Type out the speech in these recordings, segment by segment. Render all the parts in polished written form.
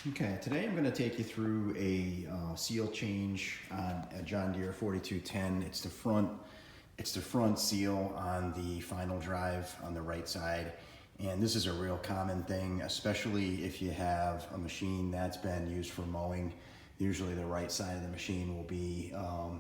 Okay, today I'm going to take you through a seal change on a John Deere 4210. It's the front seal on the final drive on the right side. And this is a real common thing, especially if you have a machine that's been used for mowing. Usually the right side of the machine will be,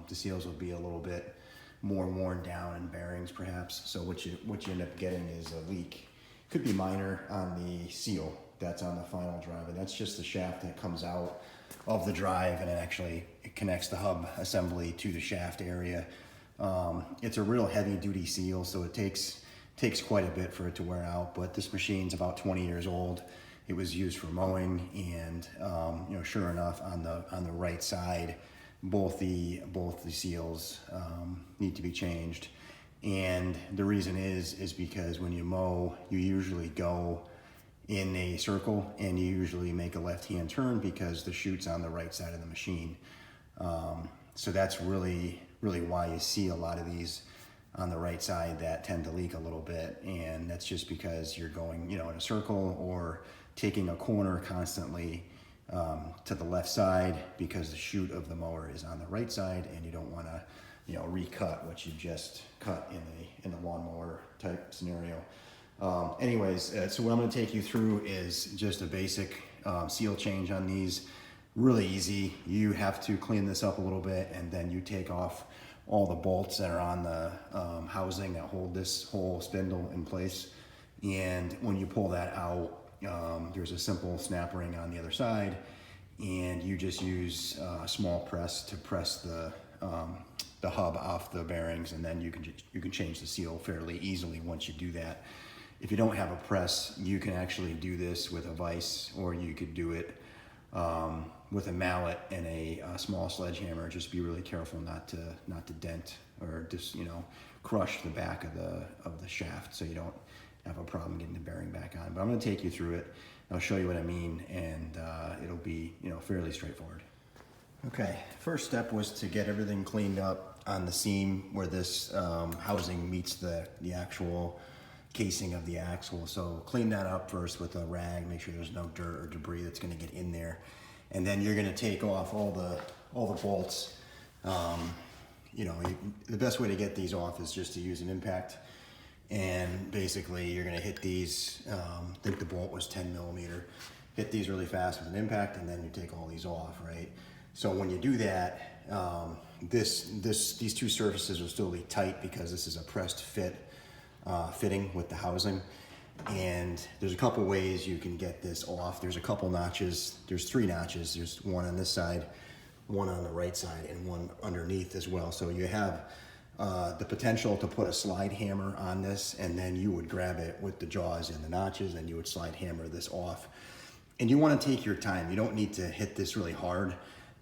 the seals will be a little bit more worn down and bearings perhaps. So what you end up getting is a leak. Could be minor on the seal that's on the final drive, and that's just the shaft that comes out of the drive, and it connects the hub assembly to the shaft area. It's a real heavy duty seal, so it takes quite a bit for it to wear out, but this machine's about 20 years old. It was used for mowing, and sure enough, on the right side, both the seals need to be changed. And the reason is because when you mow, you usually go in a circle and you usually make a left-hand turn because the chute's on the right side of the machine. So that's really why you see a lot of these on the right side that tend to leak a little bit, and that's just because you're going in a circle or taking a corner constantly to the left side because the chute of the mower is on the right side, and you don't want to recut what you just cut in a lawnmower type scenario. So what I'm going to take you through is just a basic seal change on these. Really easy. You have to clean this up a little bit, and then you take off all the bolts that are on the housing that hold this whole spindle in place. And when you pull that out, there's a simple snap ring on the other side, and you just use a small press to press the hub off the bearings, and then you can change the seal fairly easily once you do that. If you don't have a press, you can actually do this with a vise, or you could do it with a mallet and a small sledgehammer. Just be really careful not to dent or just crush the back of the shaft, so you don't have a problem getting the bearing back on. But I'm going to take you through it. I'll show you what I mean, and it'll be fairly straightforward. Okay, first step was to get everything cleaned up on the seam where this housing meets the actual casing of the axle. So clean that up first with a rag, make sure there's no dirt or debris that's going to get in there. And then you're going to take off all the bolts. The best way to get these off is just to use an impact. And basically you're going to hit these, I think the bolt was 10 millimeter. Hit these really fast with an impact, and then you take all these off, right? So when you do that, these two surfaces will still be tight because this is a pressed fitting with the housing. And there's a couple ways you can get this off. There's a couple notches. There's 3 notches. There's one on this side, one on the right side, and one underneath as well. So you have the potential to put a slide hammer on this, and then you would grab it with the jaws in the notches, and you would slide hammer this off. And you want to take your time. You don't need to hit this really hard.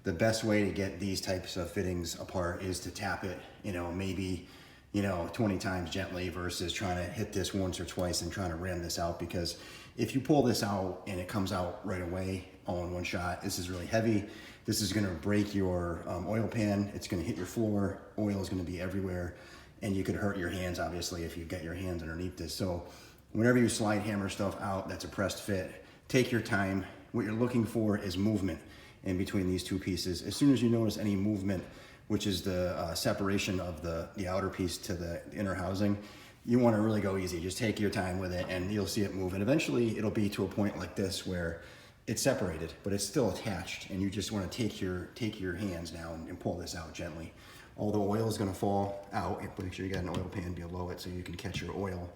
The best way to get these types of fittings apart is to tap it, maybe 20 times gently versus trying to hit this once or twice and trying to ram this out. Because if you pull this out and it comes out right away all in one shot, this is really heavy. This is going to break your oil pan. It's going to hit your floor. Oil is going to be everywhere, and you could hurt your hands obviously if you get your hands underneath this. So whenever you slide hammer stuff out that's a pressed fit, take your time. What you're looking for is movement in between these two pieces. As soon as you notice any movement, which is the separation of the outer piece to the inner housing, you want to really go easy. Just take your time with it, and you'll see it move. And eventually it'll be to a point like this where it's separated, but it's still attached, and you just want to take your hands now and pull this out gently. All the oil is going to fall out. Make sure you got an oil pan below it so you can catch your oil.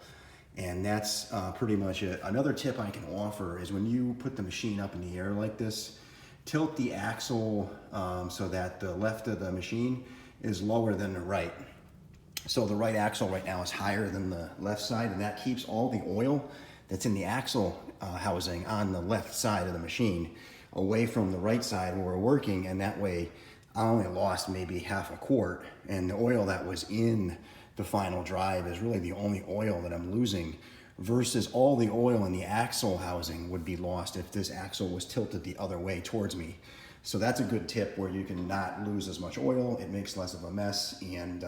And that's pretty much it. Another tip I can offer is when you put the machine up in the air like this, tilt the axle so that the left of the machine is lower than the right. So the right axle right now is higher than the left side, and that keeps all the oil that's in the axle housing on the left side of the machine away from the right side where we're working. And that way I only lost maybe half a quart, and the oil that was in the final drive is really the only oil that I'm losing, versus all the oil in the axle housing would be lost if this axle was tilted the other way towards me. So that's a good tip where you can not lose as much oil. It makes less of a mess, and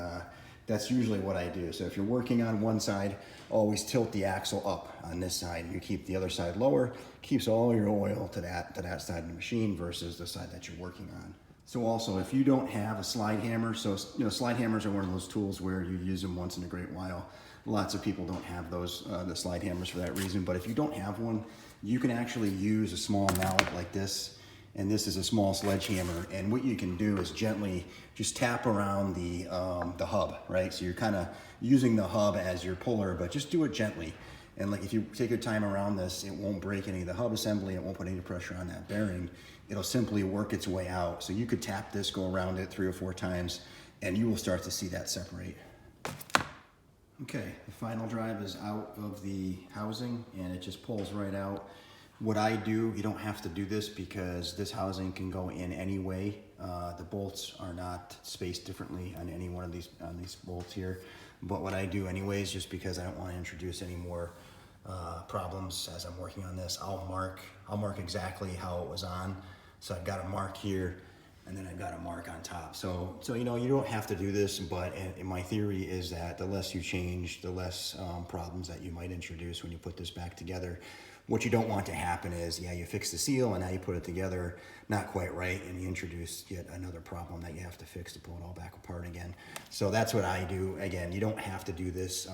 That's usually what I do. So if you're working on one side, always tilt the axle up on this side. You keep the other side lower, keeps all your oil to that side of the machine versus the side that you're working on. So also, if you don't have a slide hammer, so slide hammers are one of those tools where you use them once in a great while. Lots of people don't have those, the slide hammers for that reason, but if you don't have one, you can actually use a small mallet like this, and this is a small sledgehammer, and what you can do is gently just tap around the hub, right? So you're kind of using the hub as your puller, but just do it gently. And like if you take your time around this, it won't break any of the hub assembly, it won't put any pressure on that bearing. It'll simply work its way out. So you could tap this, go around it 3 or 4 times, and you will start to see that separate. Okay, the final drive is out of the housing and it just pulls right out. What I do, you don't have to do this because this housing can go in any way. The bolts are not spaced differently on any one of these bolts here. But what I do anyways, just because I don't want to introduce any more problems as I'm working on this, I'll mark exactly how it was on. So I've got a mark here, and then I've got a mark on top. So you know, you don't have to do this, but my theory is that the less you change, the less problems that you might introduce when you put this back together. What you don't want to happen is, yeah, you fix the seal and now you put it together not quite right, and you introduce yet another problem that you have to fix to pull it all back apart again. So that's what I do. Again, you don't have to do this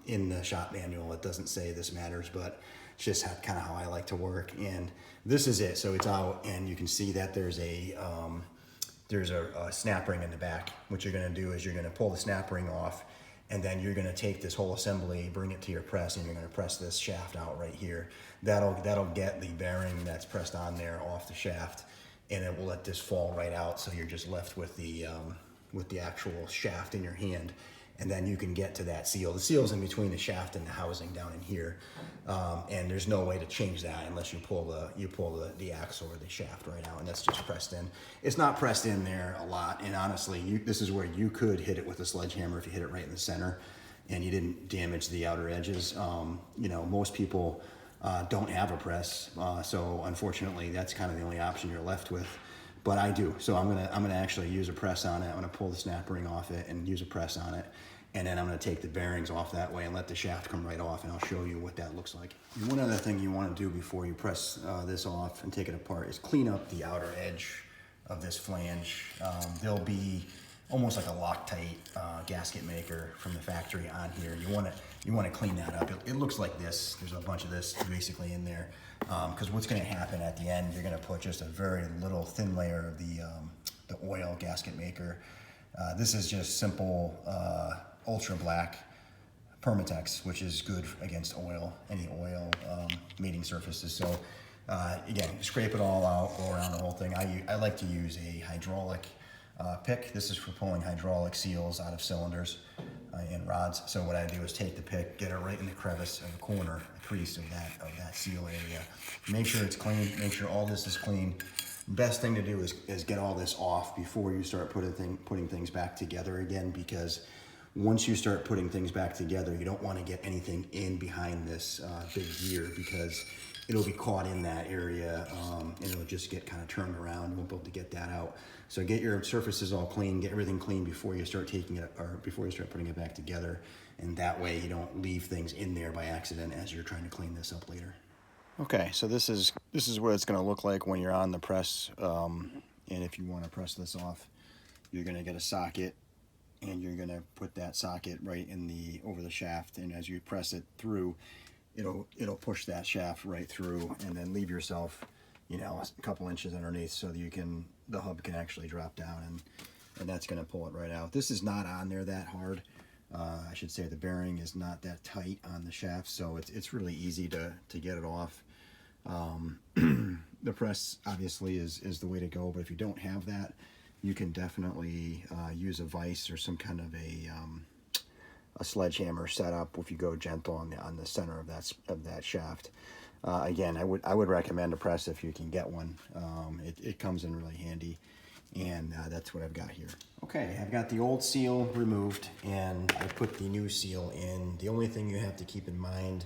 in the shop manual. It doesn't say this matters, but it's just kind of how I like to work. And this is it. So it's out, and you can see that there's a snap ring in the back. What you're going to do is you're going to pull the snap ring off, and then you're going to take this whole assembly, bring it to your press, and you're going to press this shaft out right here. That'll get the bearing that's pressed on there off the shaft, and it will let this fall right out. So you're just left with the actual shaft in your hand, and then you can get to that seal. The seal's in between the shaft and the housing down in here, and there's no way to change that unless you pull the axle or the shaft right out, and that's just pressed in. It's not pressed in there a lot, and honestly, this is where you could hit it with a sledgehammer if you hit it right in the center, and you didn't damage the outer edges. You know, most people don't have a press, so unfortunately, that's kind of the only option you're left with. But I do, so I'm gonna actually use a press on it. I'm gonna pull the snap ring off it and use a press on it, and then I'm gonna take the bearings off that way and let the shaft come right off, and I'll show you what that looks like. And one other thing you want to do before you press this off and take it apart is clean up the outer edge of this flange. There'll be almost like a Loctite gasket maker from the factory on here. You want to clean that up. It looks like this. There's a bunch of this basically in there. Because what's going to happen at the end, you're going to put just a very little thin layer of the oil gasket maker. This is just simple ultra black Permatex, which is good against oil, any oil mating surfaces. So again, scrape it all out, go around the whole thing. I like to use a hydraulic pick. This is for pulling hydraulic seals out of cylinders and rods. So what I do is take the pick, get it right in the crevice of the corner, the crease of that seal area. Make sure it's clean. Make sure all this is clean. Best thing to do is get all this off before you start putting things back together again, because once you start putting things back together, you don't want to get anything in behind this big gear, because it'll be caught in that area and it'll just get kind of turned around. You won't be able to get that out. So get your surfaces all clean, get everything clean before you start taking it, or before you start putting it back together. And that way you don't leave things in there by accident as you're trying to clean this up later. Okay, so this is what it's going to look like when you're on the press. And if you want to press this off, you're going to get a socket, and you're going to put that socket right in over the shaft. And as you press it through, it'll push that shaft right through, and then leave yourself, you know, a couple inches underneath so that the hub can actually drop down, and that's going to pull it right out. This is not on there that hard. I should say the bearing is not that tight on the shaft, so it's really easy to get it off. The press obviously is the way to go, but if you don't have that, you can definitely use a vise or some kind of a sledgehammer setup if you go gentle on the center of that shaft. Again, I would recommend a press if you can get one. It comes in really handy, and that's what I've got here. Okay, I've got the old seal removed, and I put the new seal in. The only thing you have to keep in mind,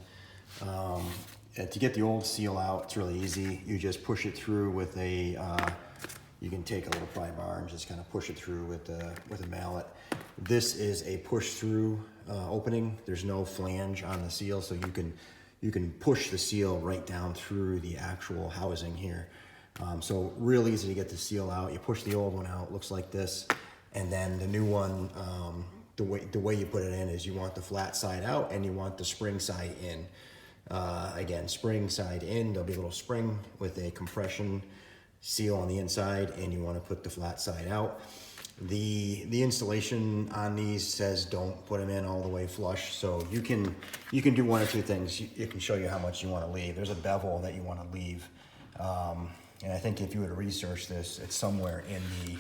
to get the old seal out, it's really easy. You just push it through with a you can take a little pry bar and just kind of push it through with a mallet. This is a push through opening. There's no flange on the seal, so you can push the seal right down through the actual housing here. So real easy to get the seal out. You push the old one out, looks like this, and then the new one, the way you put it in is you want the flat side out and you want the spring side in. Again, spring side in, there'll be a little spring with a compression seal on the inside, and you want to put the flat side out. The installation on these says don't put them in all the way flush, so you can do one or two things. It can show you how much you want to leave. There's a bevel that you want to leave, and I think if you were to research this, it's somewhere in the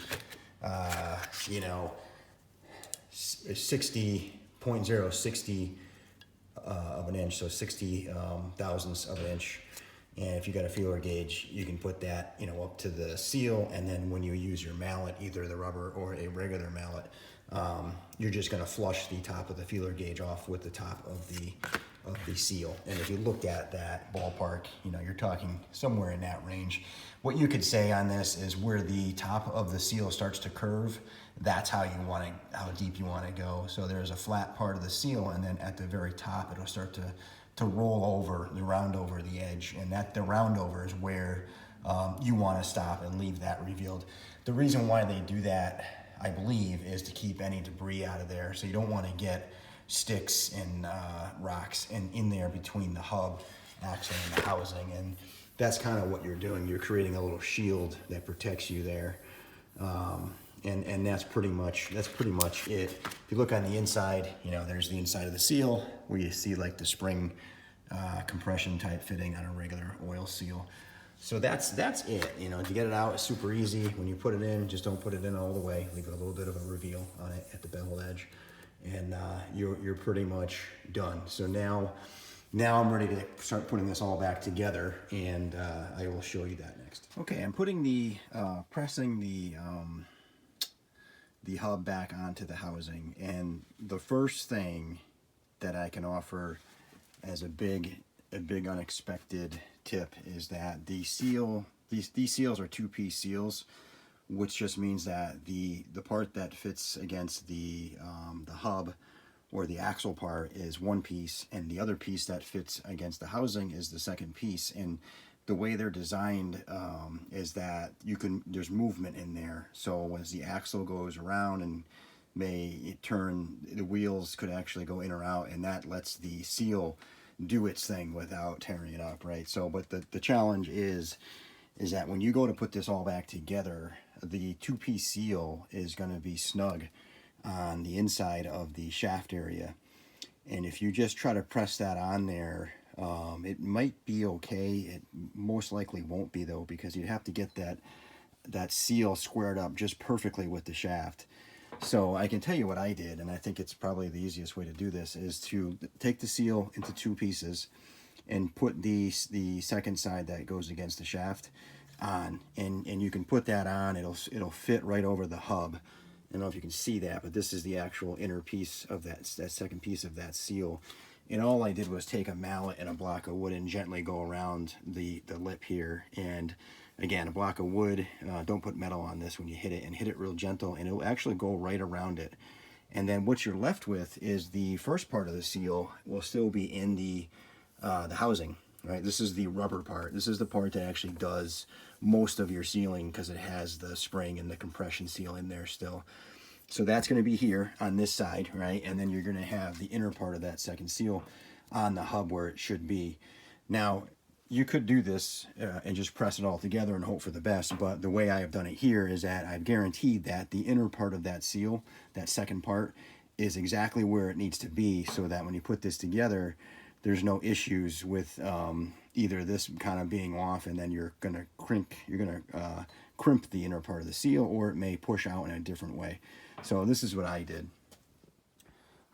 60.060 of an inch, so 60 thousandths of an inch. And if you got a feeler gauge, you can put that, up to the seal, and then when you use your mallet, either the rubber or a regular mallet, you're just going to flush the top of the feeler gauge off with the top of the seal. And if you looked at that ballpark, you're talking somewhere in that range. What you could say on this is where the top of the seal starts to curve, that's how deep you want to go. So there's a flat part of the seal, and then at the very top, it'll start to roll over, the round over the edge, and the round over is where you want to stop and leave that revealed. The reason why they do that, I believe, is to keep any debris out of there. So you don't want to get sticks and rocks in there between the hub, axle, and the housing, and that's kind of what you're doing. You're creating a little shield that protects you there. And that's pretty much it. If you look on the inside, there's the inside of the seal where you see like the spring compression type fitting on a regular oil seal. So that's it. To get it out, it's super easy. When you put it in, just don't put it in all the way. Leave a little bit of a reveal on it at the bevel edge, and you're pretty much done. So now I'm ready to start putting this all back together, and I will show you that next. Okay, I'm putting pressing the hub back onto the housing, and the first thing that I can offer as a big unexpected tip is that these seals are two-piece seals, which just means that the part that fits against the hub or the axle part is one piece, and the other piece that fits against the housing is the second piece. And the way they're designed is that there's movement in there. So as the axle goes around and may turn, the wheels could actually go in or out, and that lets the seal do its thing without tearing it up, right? So, but the challenge is that when you go to put this all back together, the two-piece seal is going to be snug on the inside of the shaft area. And if you just try to press that on there, it might be okay. It most likely won't be, though, because you'd have to get that seal squared up just perfectly with the shaft. So I can tell you what I did, and I think it's probably the easiest way to do this, is to take the seal into two pieces and put the second side that goes against the shaft on, and you can put that on. It'll fit right over the hub. I don't know if you can see that, but this is the actual inner piece of that second piece of that seal. And all I did was take a mallet and a block of wood and gently go around the lip here. And again, a block of wood, don't put metal on this when you hit it, and hit it real gentle, and it'll actually go right around it. And then what you're left with is the first part of the seal will still be in the housing, right? This is the rubber part. This is the part that actually does most of your sealing, because it has the spring and the compression seal in there still. So that's going to be here on this side, right? And then you're going to have the inner part of that second seal on the hub where it should be. Now, you could do this and just press it all together and hope for the best, but the way I have done it here is that I've guaranteed that the inner part of that seal, that second part, is exactly where it needs to be, so that when you put this together, there's no issues with either this kind of being off, and then you're gonna crimp the inner part of the seal, or it may push out in a different way. So this is what I did.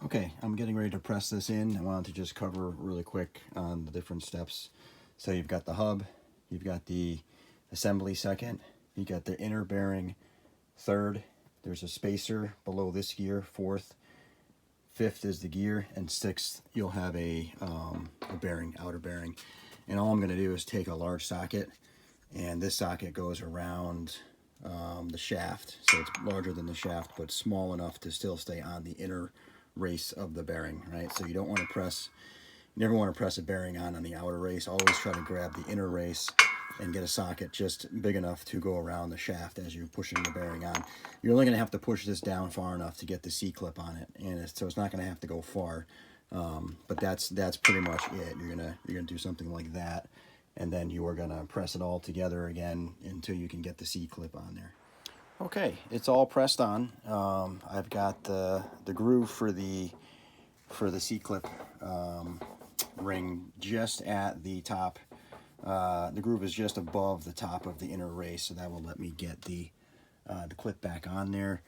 Okay, I'm getting ready to press this in. I wanted to just cover really quick on the different steps. So you've got the hub, you've got the assembly second, you got the inner bearing third, there's a spacer below this gear, fourth, fifth is the gear, and sixth you'll have a bearing, outer bearing. And all I'm going to do is take a large socket, and this socket goes around the shaft. So it's larger than the shaft, but small enough to still stay on the inner race of the bearing, right? So you don't want to press, you never want to press a bearing on the outer race. Always try to grab the inner race and get a socket just big enough to go around the shaft as you're pushing the bearing on. You're only going to have to push this down far enough to get the C-clip on it, and so it's not going to have to go far. But that's pretty much it. You're gonna do something like that, and then you are gonna press it all together again until you can get the C-clip on there. Okay, it's all pressed on. I've got the groove for the C-clip ring just at the top. The groove is just above the top of the inner race, so that will let me get the clip back on there.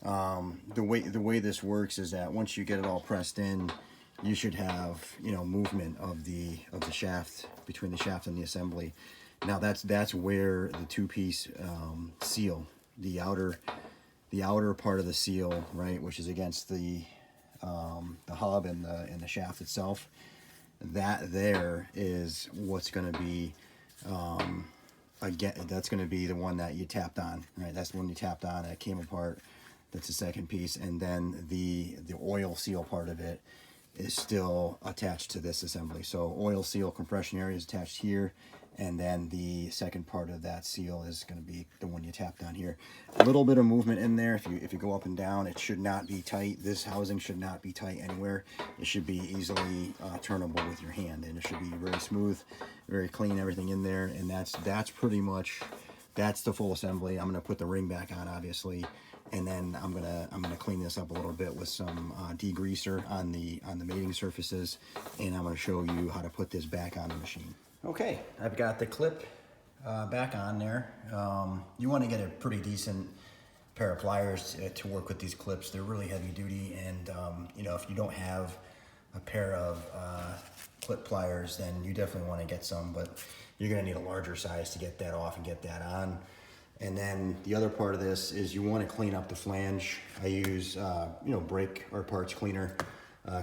The way this works is that once you get it all pressed in, you should have, you know, movement of the shaft between the shaft and the assembly. Now that's where the two-piece seal, the outer part of the seal, right, which is against the hub and the shaft itself. That there is what's going to be again. That's going to be the one that you tapped on, right? That's the one you tapped on. It came apart. That's the second piece, and then the oil seal part of it is still attached to this assembly. So oil seal compression area is attached here, and then the second part of that seal is going to be the one you tapped on here. A little bit of movement in there. If you go up and down, it should not be tight. This housing should not be tight anywhere. It should be easily turnable with your hand, and it should be very smooth, very clean, everything in there. And that's pretty much, that's the full assembly. I'm going to put the ring back on, obviously, and then I'm gonna clean this up a little bit with some degreaser on the mating surfaces, and I'm gonna show you how to put this back on the machine. Okay, I've got the clip back on there. You want to get a pretty decent pair of pliers to work with these clips. They're really heavy duty, and you know, if you don't have a pair of clip pliers, then you definitely want to get some, but you're gonna need a larger size to get that off and get that on. And then the other part of this is you want to clean up the flange. I use, you know, brake or parts cleaner.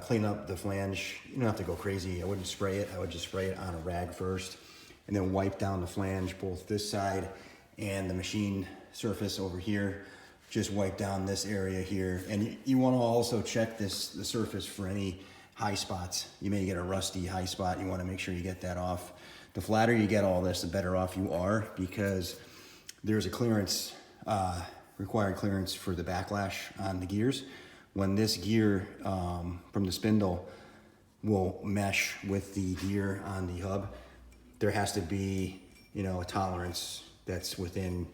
Clean up the flange. You don't have to go crazy. I wouldn't spray it. I would just spray it on a rag first, and then wipe down the flange, both this side and the machine surface over here. Just wipe down this area here. And you want to also check the surface for any high spots. You may get a rusty high spot. You want to make sure you get that off. The flatter you get all this, the better off you are, because there's a clearance, required clearance for the backlash on the gears. When this gear from the spindle will mesh with the gear on the hub, there has to be, you know, a tolerance that's within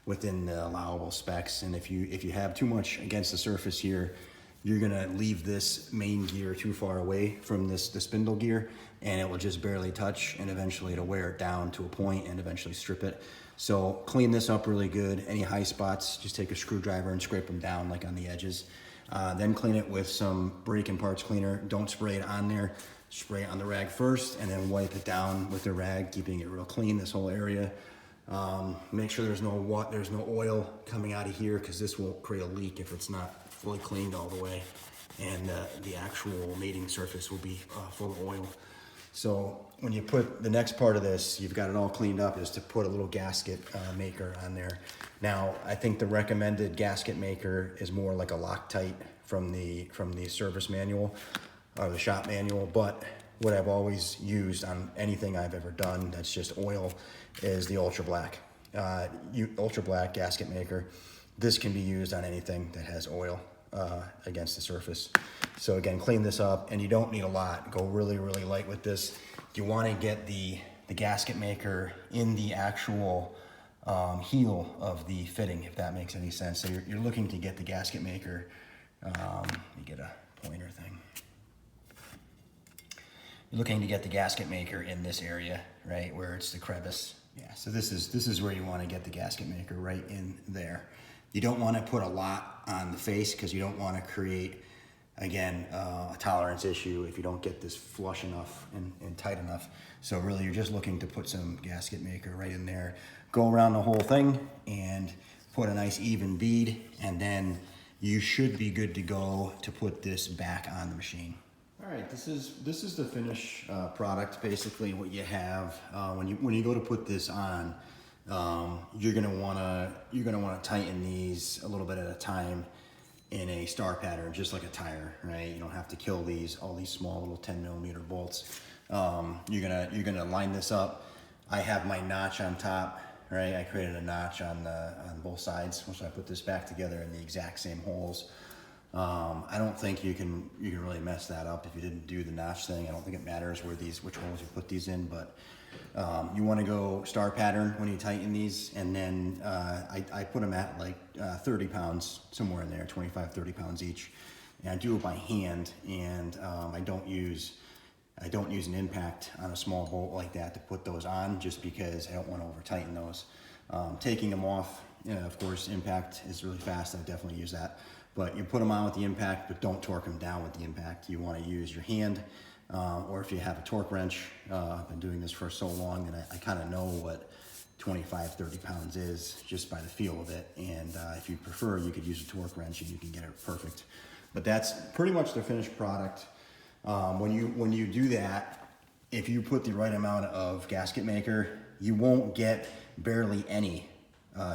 the allowable specs. And if you have too much against the surface here, you're gonna leave this main gear too far away from the spindle gear, and it will just barely touch, and eventually it'll wear it down to a point and eventually strip it. So clean this up really good. Any high spots, just take a screwdriver and scrape them down, like on the edges. Then clean it with some brake and parts cleaner. Don't spray it on there. Spray it on the rag first, and then wipe it down with the rag, keeping it real clean, this whole area. Make sure there's no oil coming out of here, because this will create a leak if it's not fully cleaned all the way. And the actual mating surface will be full of oil. So when you put the next part of this, you've got it all cleaned up, is to put a little gasket maker on there. Now, I think the recommended gasket maker is more like a Loctite from the service manual or the shop manual, but what I've always used on anything I've ever done that's just oil is the Ultra Black. Ultra Black gasket maker. This can be used on anything that has oil against the surface. So again, clean this up, and you don't need a lot. Go really, really light with this. You want to get the gasket maker in the actual heel of the fitting, if that makes any sense. So you're looking to get the gasket maker, let me get a pointer thing. You're looking to get the gasket maker in this area, right, where it's the crevice. Yeah, so this is where you want to get the gasket maker, right in there. You don't want to put a lot on the face, because you don't want to create, again, a tolerance issue if you don't get this flush enough and tight enough. So really, you're just looking to put some gasket maker right in there. Go around the whole thing and put a nice even bead, and then you should be good to go to put this back on the machine. All right, this is the finished product. Basically, what you have when you go to put this on, you're gonna wanna tighten these a little bit at a time in a star pattern, just like a tire, right? You don't have to kill all these small little 10mm bolts. You're gonna line this up. I have my notch on top, right? I created a notch on both sides, so I put this back together in the exact same holes. I don't think you can really mess that up if you didn't do the notch thing. I don't think it matters which holes you put these in, but you want to go star pattern when you tighten these, and then I put them at like 30 pounds, somewhere in there, 25, 30 pounds each. And I do it by hand, and I don't use an impact on a small bolt like that to put those on, just because I don't want to over tighten those. Taking them off, of course, impact is really fast. I definitely use that. But you put them on with the impact, but don't torque them down with the impact. You want to use your hand, or if you have a torque wrench. I've been doing this for so long, and I kind of know what 25, 30 pounds is just by the feel of it. And if you prefer, you could use a torque wrench and you can get it perfect. But that's pretty much the finished product. When you do that, if you put the right amount of gasket maker, you won't get barely any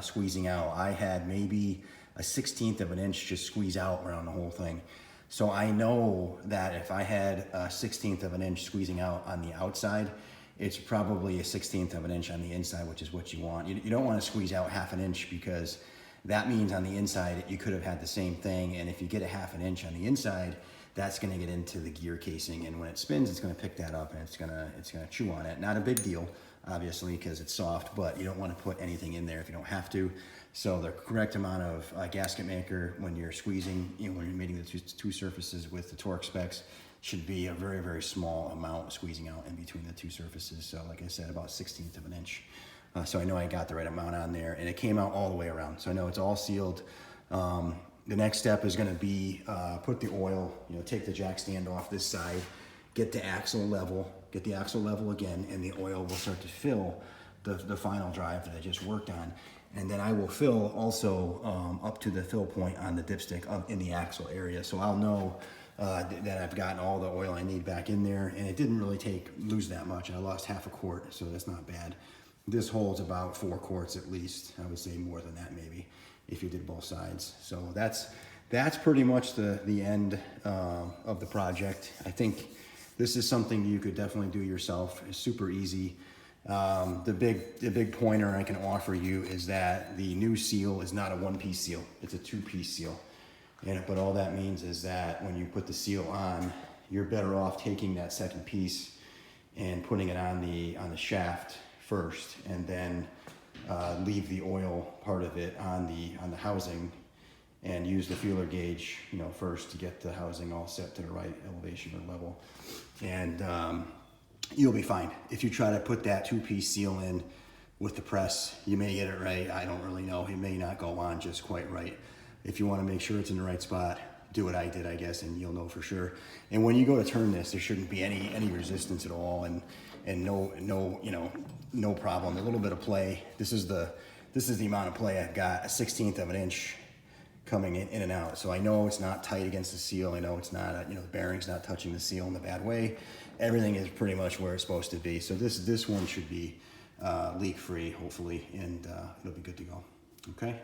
squeezing out. I had maybe a 1/16 of an inch just squeeze out around the whole thing. So I know that if I had a 1/16 of an inch squeezing out on the outside, it's probably a 1/16 of an inch on the inside, which is what you want. You don't want to squeeze out 1/2 inch, because that means on the inside you could have had the same thing. And if you get a 1/2 inch on the inside, that's going to get into the gear casing, and when it spins, it's going to pick that up and it's going to chew on it. Not a big deal, obviously, because it's soft, but you don't want to put anything in there if you don't have to. So the correct amount of gasket maker when you're squeezing, when you're mating the two surfaces with the torque specs, should be a very, very small amount squeezing out in between the two surfaces. So like I said, about 1/16 of an inch. So I know I got the right amount on there, and it came out all the way around. So I know it's all sealed. The next step is going to be put the oil, take the jack stand off this side, get the axle level again, and the oil will start to fill the final drive that I just worked on. And then I will fill also up to the fill point on the dipstick up in the axle area. So I'll know that I've gotten all the oil I need back in there, and it didn't really lose that much. I lost 1/2 quart, so that's not bad. This holds about 4 quarts at least. I would say more than that maybe, if you did both sides. So that's pretty much the end of the project. I think this is something you could definitely do yourself. It's super easy. The big pointer I can offer you is that the new seal is not a 1-piece seal. It's a 2-piece seal. But all that means is that when you put the seal on, you're better off taking that second piece and putting it on the shaft first, and then leave the oil part of it on the housing, and use the feeler gauge first to get the housing all set to the right elevation or level, and you'll be fine. If you try to put that 2-piece seal in with the press, you may get it right. I don't really know. It may not go on just quite right. If you want to make sure it's in the right spot, do what I did, I guess, and you'll know for sure. And when you go to turn this, there shouldn't be any resistance at all, and no problem. A little bit of play. This is the amount of play I've got, a 1/16 of an inch coming in and out. So I know it's not tight against the seal. I know it's not, the bearing's not touching the seal in a bad way. Everything is pretty much where it's supposed to be. So this one should be leak free, hopefully, and it'll be good to go. Okay.